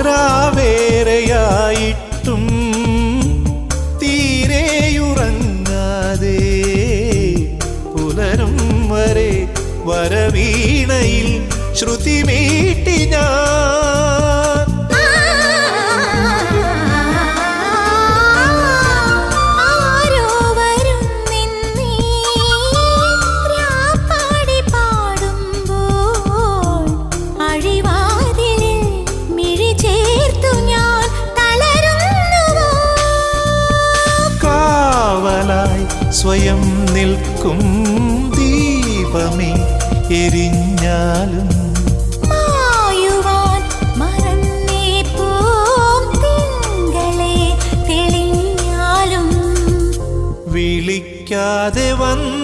രാവേറെയായിട്ടും തീരെയുറങ്ങാതെ പുലരും വരെ വരവീണയിൽ ശ്രുതി മീട്ടി ഞാൻ. സ്വയം നിൽക്കും ദീപമേ എരിഞ്ഞാലും മായുവാൻ മറന്നേ പോം തിങ്കളെ തെളിഞ്ഞാലും വിളിക്കാതെ വന്ന